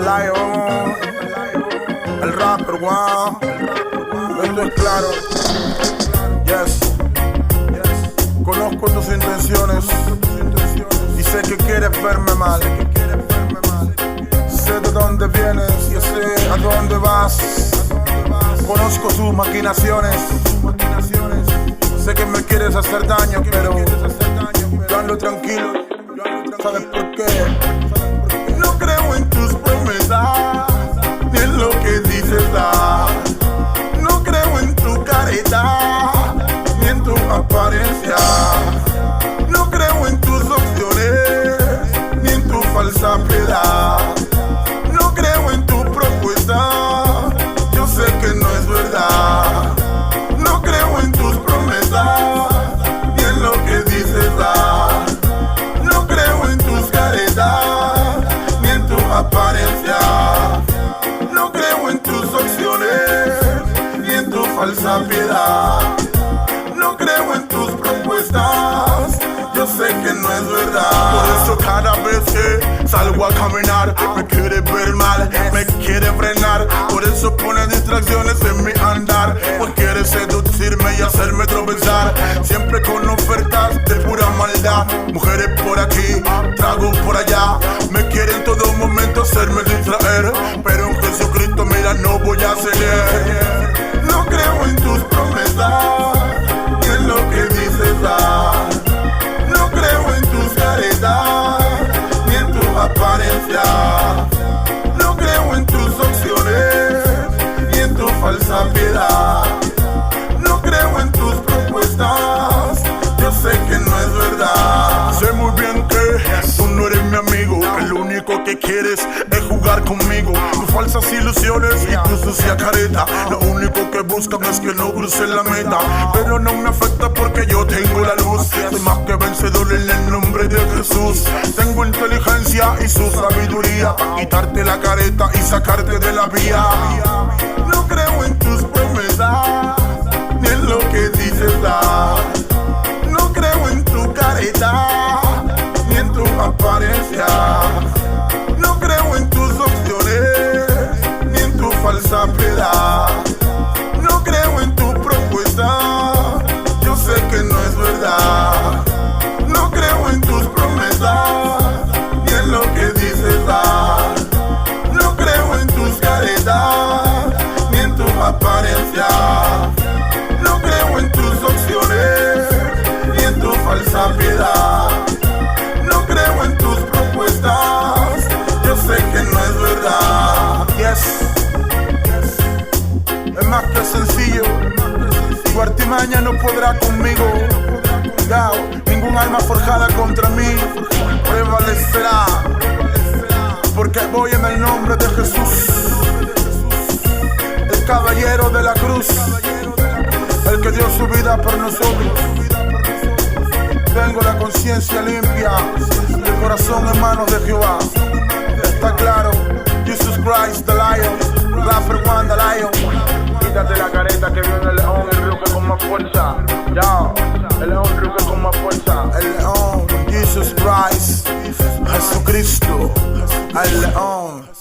Lion, el rapper, wow. Esto es claro. Yes. Conozco tus intenciones y sé que quieres verme mal. Sé de dónde vienes y sé a dónde vas. Conozco tus maquinaciones. Sé que me quieres hacer daño, pero yo ando tranquilo. ¿Sabes por qué? No creo en tus promesas ni en lo que dices dar. No creo en tu careta ni en tu apariencia. No creo en tus opciones ni en tu falsa piedad. No creo en tu propuesta, yo sé que no es verdad. No creo en tus promesas ni en lo que dices dar. No creo en tus caretas ni en tu apariencia. No creo en tus opciones ni en tu falsa piedad. No creo en tus propuestas, yo sé que no es verdad. Por eso cada vez que salgo a caminar me quiere ver mal, me quiere frenar. Por eso pone distracciones en mi andar, pues quiere seducirme y hacerme tropezar. Siempre con ofertas de pura maldad. Mujeres por aquí, trago por allá. Me quiere en todo momento hacerme distraer, pero en Jesucristo mira no voy a ceder. No creo en tus promesas ni en lo que dices dar. No creo en tus caretas ni en tu apariencia. No creo en tus opciones ni en tu falsa piedad. No creo en tus propuestas, yo sé que no es verdad. Sé muy bien que tú no eres mi amigo, que lo único que quieres es jugar conmigo. Tus falsas ilusiones y tu sucia careta, lo único que buscan es que no cruce la meta. Pero no me afecta porque yo tengo la luz. Soy más que vencedor en el nombre de Jesús. Tengo inteligencia y su sabiduría para quitarte la careta y sacarte de la vía. No creo en tus promesas ni en lo que dices dar. No creo en tu careta ni en tu apariencia. No creo en tus opciones ni en tu falsa piedad. No creo en tu propuesta, yo sé que no es verdad. No creo en tus promesas ni en lo que dices dar. No creo en tus caretas ni en tu apariencia. No creo en tus opciones ni en tu falsa piedad. No creo en tus propuestas, yo sé que no es verdad. Yes. Es más que sencillo, tu artimaña no podrá conmigo. Yao, ningún alma forjada contra mí prevalecerá, porque voy en el nombre de Jesús, el caballero de la cruz, el que dio su vida por nosotros. Tengo la conciencia limpia, el corazón en manos de Jehová. Está claro, Jesus Christ the Lion, rapper One the Lion. Quítate la careta que viene el león y ruge con más fuerza. Ya, el león ruge con más fuerza. El león, Jesus Christ, Jesucristo, el león.